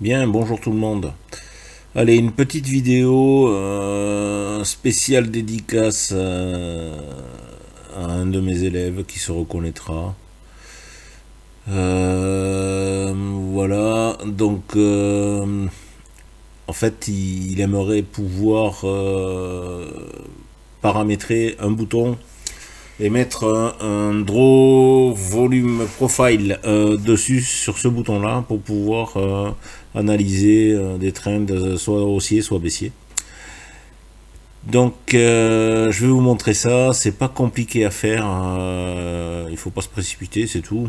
Bien, bonjour tout le monde. Allez, une petite vidéo spéciale dédicace à un de mes élèves qui se reconnaîtra. Voilà, donc en fait, il aimerait pouvoir paramétrer un bouton et mettre un draw volume profile dessus sur ce bouton là pour pouvoir analyser des trends soit haussiers soit baissiers. Donc je vais vous montrer ça, c'est pas compliqué à faire, il faut pas se précipiter, c'est tout.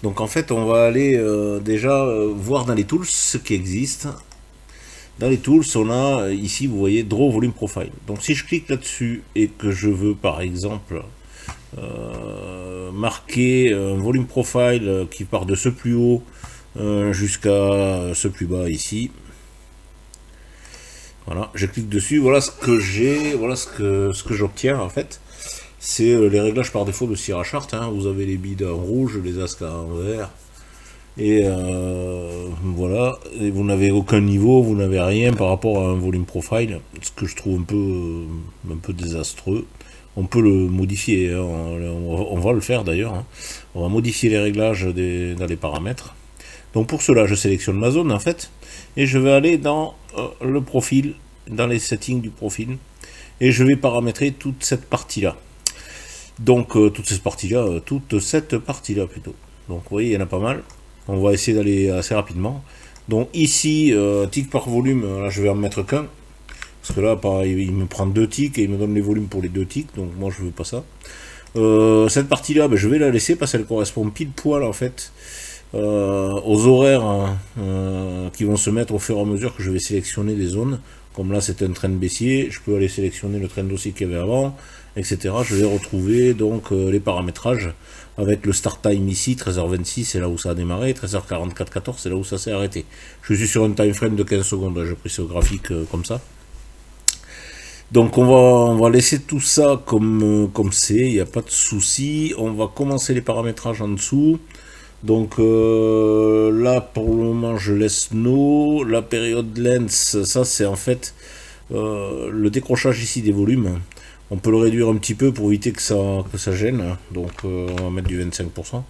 Donc en fait on va aller déjà voir dans les tools ce qui existe. Dans les tools on a ici vous voyez draw volume profile. Donc si je clique là-dessus et que je veux par exemple marquer un volume profile qui part de ce plus haut jusqu'à ce plus bas ici. Voilà, je clique dessus, voilà ce que j'ai, voilà ce que j'obtiens en fait. C'est les réglages par défaut de Sierra Chart, hein. Vous avez les bids en rouge, les asks en vert, et voilà, et vous n'avez aucun niveau, vous n'avez rien par rapport à un volume profile, ce que je trouve un peu désastreux. On peut le modifier, hein. On va le faire d'ailleurs, hein. On va modifier les réglages dans les paramètres. Donc pour cela, je sélectionne ma zone en fait, et je vais aller dans le profil, dans les settings du profil, et je vais paramétrer toute cette partie-là. Donc toute cette partie-là plutôt. Donc vous voyez, il y en a pas mal. On va essayer d'aller assez rapidement. Donc ici, tick par volume, là je vais en mettre qu'un. Parce que là, pareil, il me prend 2 ticks et il me donne les volumes pour les 2 ticks. Donc moi je veux pas ça. Cette partie-là, ben, je vais la laisser parce qu'elle correspond pile poil en fait aux horaires qui vont se mettre au fur et à mesure que je vais sélectionner des zones. Comme là c'est un trend baissier, je peux aller sélectionner le trend haussier qu'il y avait avant, etc. Je vais retrouver donc les paramétrages avec le start time ici, 13h26 c'est là où ça a démarré, 13h44 14 c'est là où ça s'est arrêté. Je suis sur un time frame de 15 secondes, j'ai pris ce graphique comme ça. Donc on va laisser tout ça comme c'est, il n'y a pas de souci. On va commencer les paramétrages en dessous. Donc là pour le moment je laisse no. La période lens, ça c'est en fait le décrochage ici des volumes. On peut le réduire un petit peu pour éviter que ça gêne. Donc on va mettre du 25%.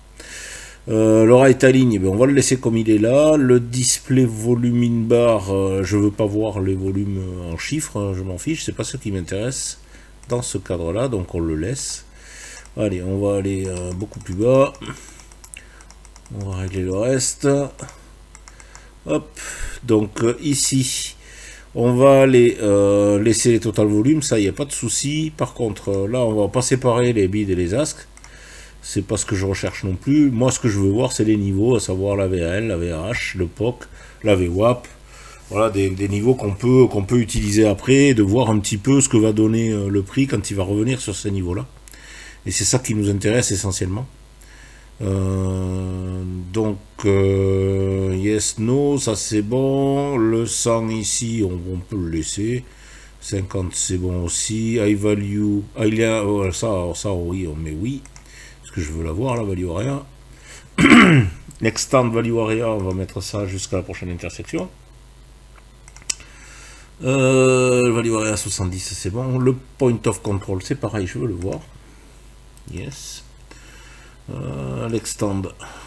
Le right align, eh bien, on va le laisser comme il est là. Le display volume in bar, je veux pas voir les volumes en chiffres, je m'en fiche, c'est pas ce qui m'intéresse dans ce cadre là, donc on le laisse. Allez, on va aller beaucoup plus bas. On va régler le reste. Hop, donc ici, on va aller laisser les total volumes, ça, il n'y a pas de souci. Par contre, là, on va pas séparer les bids et les asks. C'est pas ce que je recherche non plus. Moi, ce que je veux voir, c'est les niveaux, à savoir la VL, la VRH, le POC, la VWAP. Voilà, des niveaux qu'on peut utiliser après, de voir un petit peu ce que va donner le prix quand il va revenir sur ces niveaux-là. Et c'est ça qui nous intéresse essentiellement. Donc yes, no, ça c'est bon. Le 100 ici, on peut le laisser. 50 c'est bon aussi. High value, ça oui, on met oui. Parce que je veux l'avoir la value area. Extend value area, on va mettre ça jusqu'à la prochaine intersection. Value area 70 c'est bon. Le point of control c'est pareil, je veux le voir. Yes. L'extend,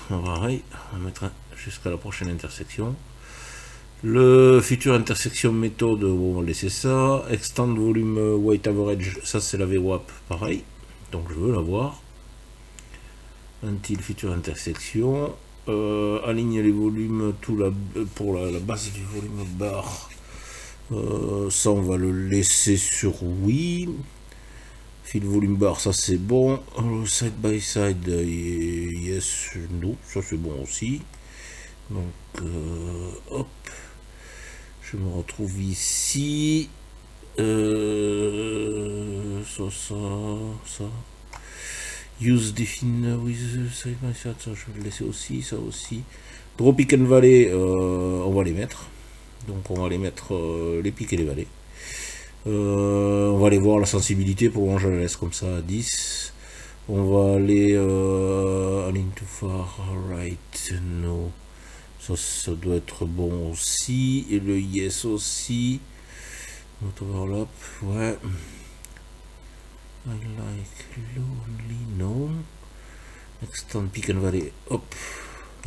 pareil, on va mettre jusqu'à la prochaine intersection. Le futur intersection méthode, on va laisser ça. Extend volume weight average, ça c'est la VWAP, pareil. Donc je veux l'avoir. Until future intersection. Aligne les volumes pour la base du volume bar. Ça on va le laisser sur oui. Fill volume bar, ça c'est bon. Side by side, yes, no, ça c'est bon aussi. Donc, hop, je me retrouve ici. Ça. Use define with side by side, ça je vais le laisser aussi, ça aussi. Draw pick and valley, on va les mettre. Donc on va les mettre les pics et les vallées. On va aller voir la sensibilité, pour moi je la laisse comme ça à 10. On va aller align to far right, no, Ça doit être bon aussi. Et le yes aussi. Autoverlap, ouais. I like lonely, no. Extend Peak and Valley, hop.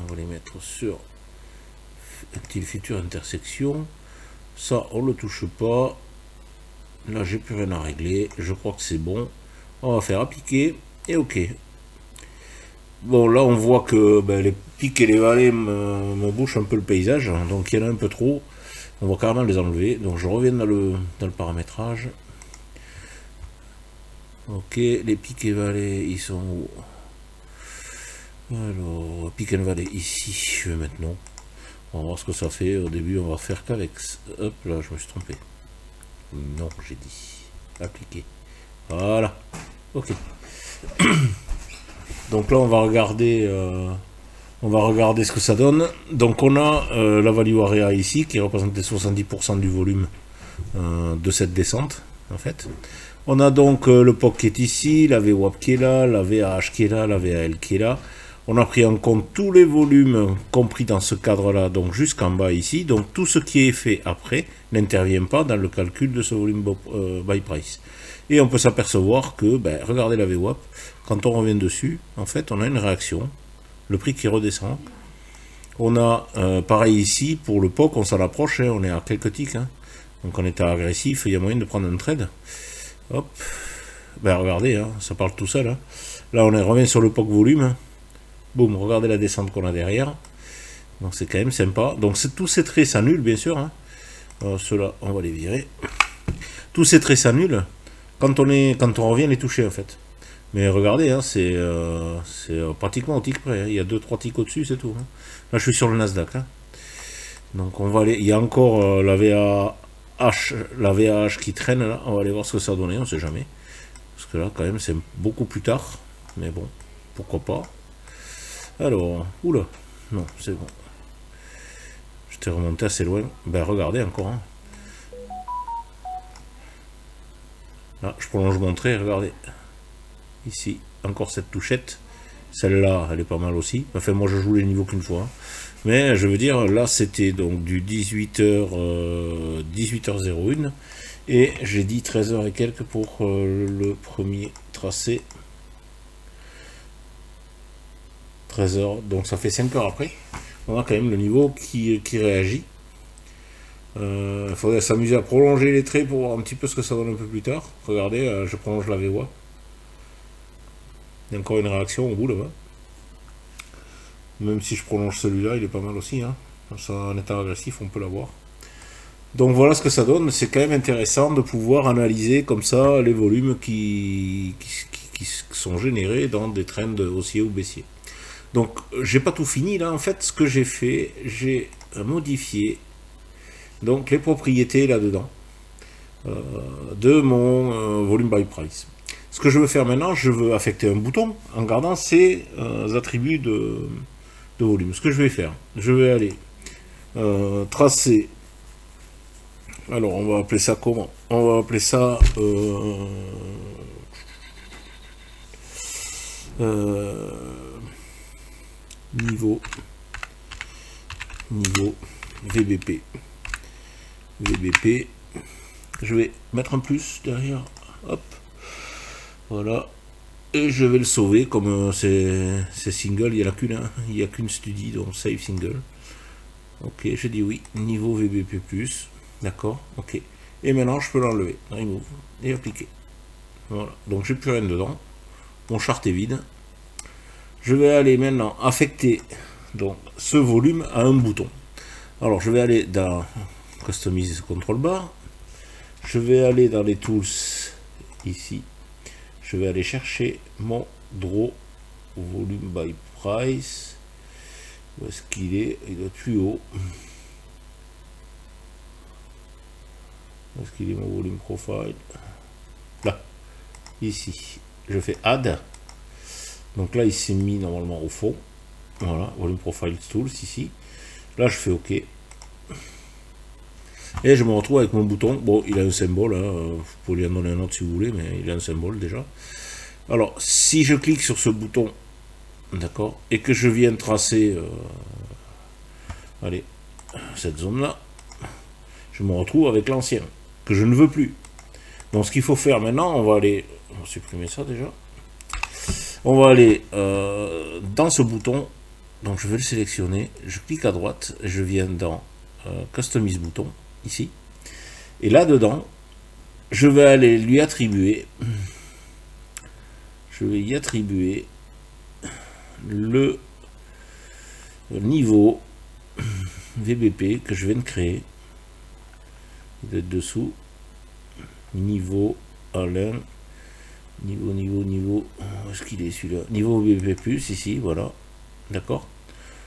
On va les mettre sur Active Feature Intersection. Ça, on le touche pas. Là, j'ai plus rien à régler. Je crois que c'est bon. On va faire appliquer et OK. Bon, là, on voit que les pics et les vallées me bouchent un peu le paysage. Donc, il y en a un peu trop. On va carrément les enlever. Donc, je reviens dans le paramétrage. OK, les pics et vallées, ils sont où? Alors, pick and valley ici. Je vais mettre non. On va voir ce que ça fait. Au début, on va faire qu'avec. Hop, là, je me suis trompé. Non, j'ai dit. Appliquer. Voilà. OK. Donc là, on va regarder ce que ça donne. Donc on a la value area ici qui représente les 70% du volume de cette descente en fait. On a donc le POC qui est ici, la VWAP qui est là, la VAH qui est là, la VAL qui est là. On a pris en compte tous les volumes compris dans ce cadre-là, donc jusqu'en bas ici. Donc tout ce qui est fait après n'intervient pas dans le calcul de ce volume by price. Et on peut s'apercevoir que, regardez la VWAP, quand on revient dessus, en fait, on a une réaction, le prix qui redescend. On a, pareil ici, pour le POC, on s'en approche, hein, on est à quelques ticks. Hein. Donc on est agressif, il y a moyen de prendre un trade. Hop, regardez, hein, ça parle tout seul. Hein. Là, on revient sur le POC volume. Boum, regardez la descente qu'on a derrière. Donc c'est quand même sympa. Donc tous ces traits s'annulent, bien sûr. Hein. Ceux-là, on va les virer. Tous ces traits s'annulent quand on revient les toucher, en fait. Mais regardez, hein, c'est pratiquement au tick près. Hein. Il y a 2-3 ticks au-dessus, c'est tout. Hein. Là, je suis sur le Nasdaq. Hein. Donc on va aller. Il y a encore la VAH qui traîne là. On va aller voir ce que ça a donné, on ne sait jamais. Parce que là, quand même, c'est beaucoup plus tard. Mais bon, pourquoi pas. Alors, oula, non, c'est bon. J'étais remonté assez loin. Regardez encore. Hein. Là, je prolonge mon trait, regardez. Ici, encore cette touchette. Celle-là, elle est pas mal aussi. Enfin, moi, je joue les niveaux qu'une fois. Hein. Mais je veux dire, là, c'était donc du 18h01. Et j'ai dit 13h et quelques pour le premier tracé. 13h, donc ça fait 5 heures après. On a quand même le niveau qui réagit. Il faudrait s'amuser à prolonger les traits pour voir un petit peu ce que ça donne un peu plus tard. Regardez, je prolonge la VWAP. Il y a encore une réaction au bout là-bas. Même si je prolonge celui-là, il est pas mal aussi. Hein. Ça, en état agressif, on peut l'avoir. Donc voilà ce que ça donne. C'est quand même intéressant de pouvoir analyser comme ça les volumes qui sont générés dans des trends haussiers ou baissiers. Donc j'ai pas tout fini là. En fait, ce que j'ai fait, j'ai modifié donc les propriétés là-dedans de mon volume by price. Ce que je veux faire maintenant, je veux affecter un bouton en gardant ces attributs de volume. Ce que je vais faire, je vais aller tracer. Alors, on va appeler ça comment? On va appeler ça niveau VBP. Je vais mettre un plus derrière. Hop. Voilà. Et je vais le sauver comme c'est single. Il n'y a qu'une studie, donc save single. Ok, je dis oui. Niveau VBP+. D'accord. Ok. Et maintenant, je peux l'enlever. Remove. Et appliquer. Voilà. Donc, j'ai plus rien dedans. Mon chart est vide. Je vais aller maintenant affecter donc, ce volume à un bouton. Alors, je vais aller dans Customize Control Bar. Je vais aller dans les Tools, ici. Je vais aller chercher mon Draw Volume by Price. Où est-ce qu'il est? Il doit être plus haut. Où est-ce qu'il est mon Volume Profile? Là, ici. Je fais Add. Donc là, il s'est mis normalement au fond. Voilà, Volume Profile Tools ici. Là, je fais OK. Et je me retrouve avec mon bouton. Bon, il a un symbole. Hein. Vous pouvez lui en donner un autre si vous voulez, mais il a un symbole déjà. Alors, si je clique sur ce bouton, d'accord, et que je viens tracer Allez, cette zone-là, je me retrouve avec l'ancien, que je ne veux plus. Donc ce qu'il faut faire maintenant, on va supprimer ça déjà. On va aller dans ce bouton, donc je vais le sélectionner, je clique à droite, je viens dans Customize bouton, ici. Et là-dedans, je vais aller lui attribuer, je vais y attribuer le niveau VBP que je viens de créer. Il doit être dessous. Niveau Alain. Niveau. Où est-ce qu'il est celui-là? Niveau VBP+, ici, voilà. D'accord.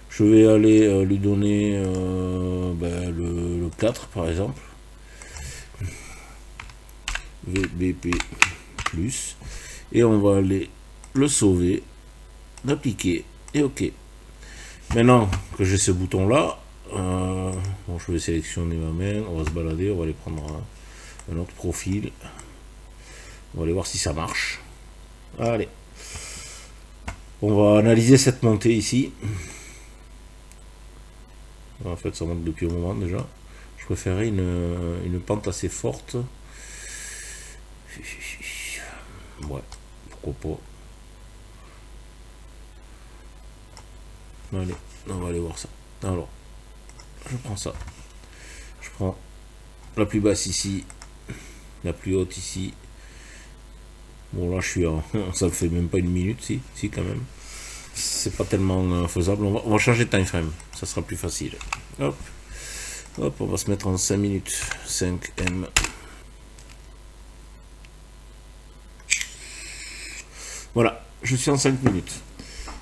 Je vais aller lui donner le 4 par exemple. VBP+. Et on va aller le sauver, l'appliquer et OK. Maintenant que j'ai ce bouton là, bon, je vais sélectionner ma main, on va se balader, on va aller prendre un autre profil, on va aller voir si ça marche. Allez, on va analyser cette montée ici. En fait ça monte depuis un moment déjà. Je préférais une pente assez forte. Ouais, pourquoi pas. Allez, on va aller voir ça. Alors, je prends ça. Je prends la plus basse ici, la plus haute ici. Bon là je suis en... ça fait même pas une minute, si quand même. C'est pas tellement faisable. On va changer de time frame, ça sera plus facile. Hop, hop, on va se mettre en 5 minutes. 5M. Voilà, je suis en 5 minutes.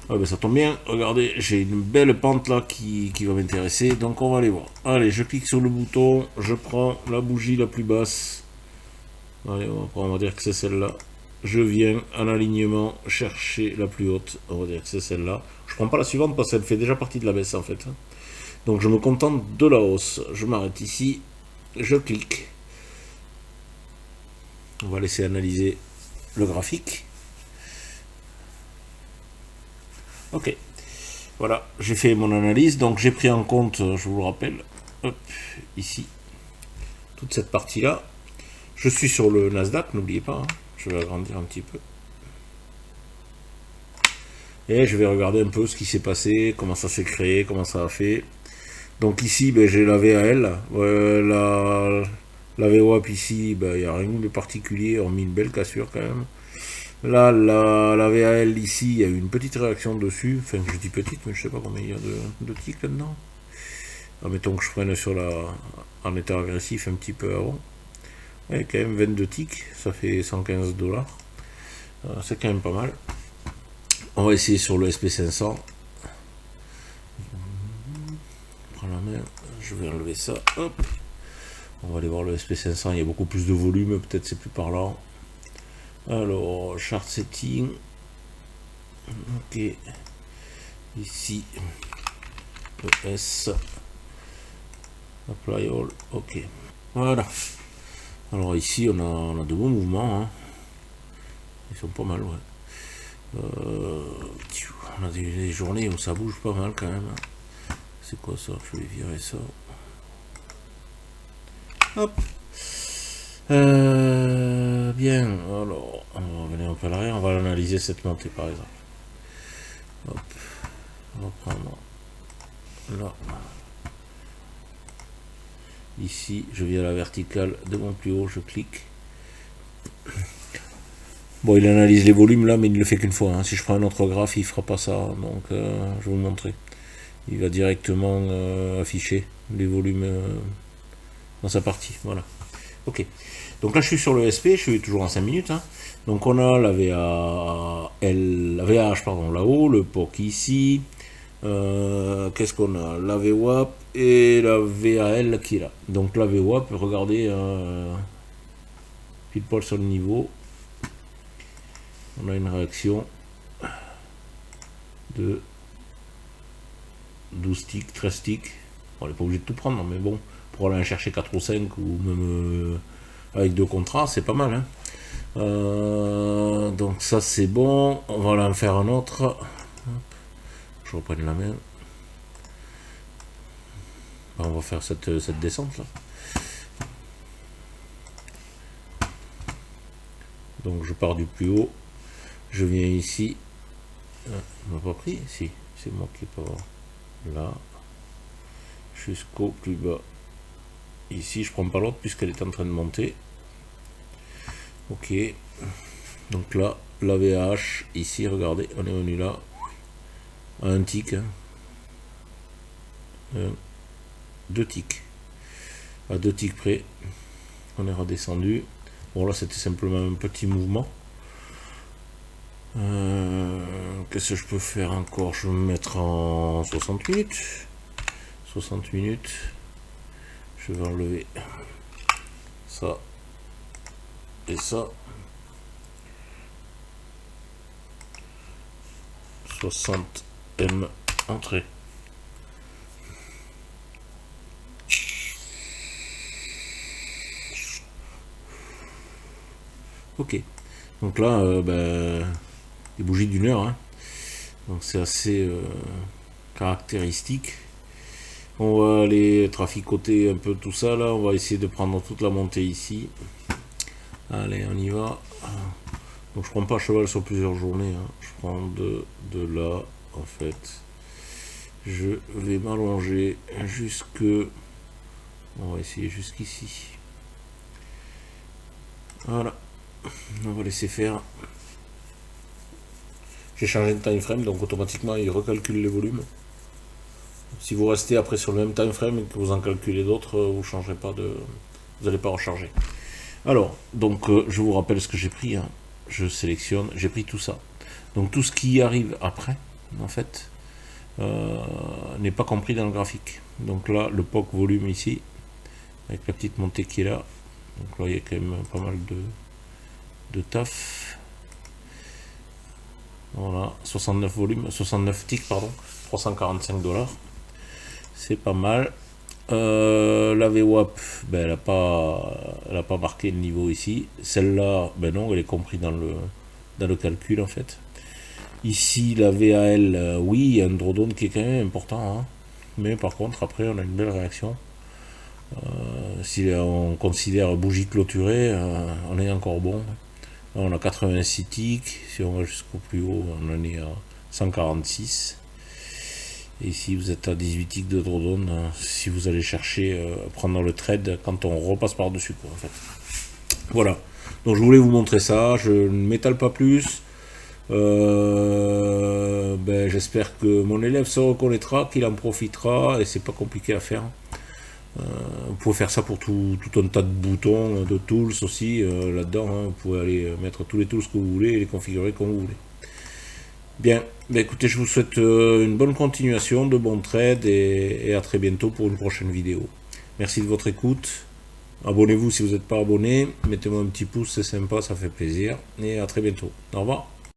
Ah ben ça tombe bien, regardez, j'ai une belle pente là qui va m'intéresser, donc on va aller voir. Allez, je clique sur le bouton, je prends la bougie la plus basse. Allez, on va dire que c'est celle-là. Je viens en alignement chercher la plus haute, on va dire que c'est celle-là. Je prends pas la suivante parce qu'elle fait déjà partie de la baisse en fait. Donc je me contente de la hausse. Je m'arrête ici, je clique. On va laisser analyser le graphique. Ok, voilà, j'ai fait mon analyse, donc j'ai pris en compte, je vous le rappelle, hop, ici, toute cette partie-là. Je suis sur le Nasdaq, n'oubliez pas, hein, je vais agrandir un petit peu. Et je vais regarder un peu ce qui s'est passé, comment ça s'est créé, comment ça a fait. Donc ici, ben, j'ai la VAL, la VWAP ici, il n'y a rien de particulier, hormis une belle cassure quand même. Là, la VAL ici, il y a eu une petite réaction dessus. Enfin, je dis petite, mais je sais pas combien il y a de ticks là-dedans. Admettons que je prenne sur en état agressif un petit peu avant. Il y a quand même 22 ticks, ça fait 115 $. C'est quand même pas mal. On va essayer sur le SP500. Je prends la main, je vais enlever ça. Hop. On va aller voir le SP500, il y a beaucoup plus de volume, peut-être c'est plus parlant. Alors, chart setting. Ok. Ici. ES. Apply all. Ok. Voilà. Alors ici, on a de bons mouvements. Hein. Ils sont pas mal, ouais. On a des journées où ça bouge pas mal quand même. C'est quoi ça? Je vais virer ça. Hop. Bien, alors on va revenir un peu à l'arrière, on va analyser cette montée par exemple. Hop, on va prendre là. Ici, je viens à la verticale de mon plus haut, je clique. Bon, il analyse les volumes là, mais il ne le fait qu'une fois. Hein. Si je prends un autre graphe, il fera pas ça. Donc, je vais vous montrer. Il va directement afficher les volumes dans sa partie. Voilà. Ok. Donc là, je suis sur le SP, je suis toujours en 5 minutes. Hein. Donc on a la VAH, pardon, là-haut, le POC ici. Qu'est-ce qu'on a? La VWAP et la VAL qui est là. Donc la VWAP, regardez, pile poil sur le niveau. On a une réaction de 12 ticks, 13 ticks. On n'est pas obligé de tout prendre, mais bon, pour aller en chercher 4 ou 5 ou même avec 2 contrats, c'est pas mal. Hein. Donc ça c'est bon, on va en faire un autre. Je reprenne la main. On va faire cette descente là. Donc je pars du plus haut, je viens ici. On m'a pas pris? Si, c'est moi qui pars là, jusqu'au plus bas. Ici, je prends pas l'autre puisqu'elle est en train de monter. Ok, donc là, la VH, ici, regardez, on est venu là, à un tic, hein. 2 ticks, à 2 ticks près, on est redescendu. Bon, là, c'était simplement un petit mouvement. Qu'est-ce que je peux faire encore? Je vais me mettre en 60 minutes. 60 minutes. Je vais enlever ça et ça. 60 M entrée. Ok. Donc là, des bougies d'1 heure. Hein. Donc c'est assez caractéristique. On va aller traficoter un peu tout ça là. On va essayer de prendre toute la montée ici. Allez, on y va. Donc je prends pas cheval sur plusieurs journées. Hein. Je prends de là en fait. Je vais m'allonger jusque. On va essayer jusqu'ici. Voilà. On va laisser faire. J'ai changé de time frame, donc automatiquement il recalcule les volumes. Si vous restez après sur le même time frame et que vous en calculez d'autres, vous changerez pas de, vous n'allez pas recharger. Alors, donc je vous rappelle ce que j'ai pris. Hein. Je sélectionne, j'ai pris tout ça. Donc tout ce qui arrive après, en fait, n'est pas compris dans le graphique. Donc là, le POC volume ici, avec la petite montée qui est là. Donc là, il y a quand même pas mal de taf. Voilà, 69 volumes, 69 ticks, pardon, 345 $. C'est pas mal. La VWAP, ben, elle n'a pas marqué le niveau ici. Celle-là, ben non, elle est comprise dans le calcul en fait. Ici, la VAL, oui, il y a un drawdown qui est quand même important. Hein. Mais par contre, après, on a une belle réaction. Si on considère bougie clôturée, on est encore bon. Là, on a 86 ticks. Si on va jusqu'au plus haut, on en est à 146. Et ici, vous êtes à 18 ticks de drawdown. Si vous allez chercher prendre le trade quand on repasse par-dessus, quoi, en fait. Voilà. Donc, je voulais vous montrer ça. Je ne m'étale pas plus. J'espère que mon élève se reconnaîtra, qu'il en profitera. Et c'est pas compliqué à faire. Vous pouvez faire ça pour tout un tas de boutons, de tools aussi là-dedans. Hein. Vous pouvez aller mettre tous les tools que vous voulez et les configurer comme vous voulez. Bien, écoutez, je vous souhaite une bonne continuation, de bons trades et à très bientôt pour une prochaine vidéo. Merci de votre écoute. Abonnez-vous si vous n'êtes pas abonné. Mettez-moi un petit pouce, c'est sympa, ça fait plaisir. Et à très bientôt. Au revoir.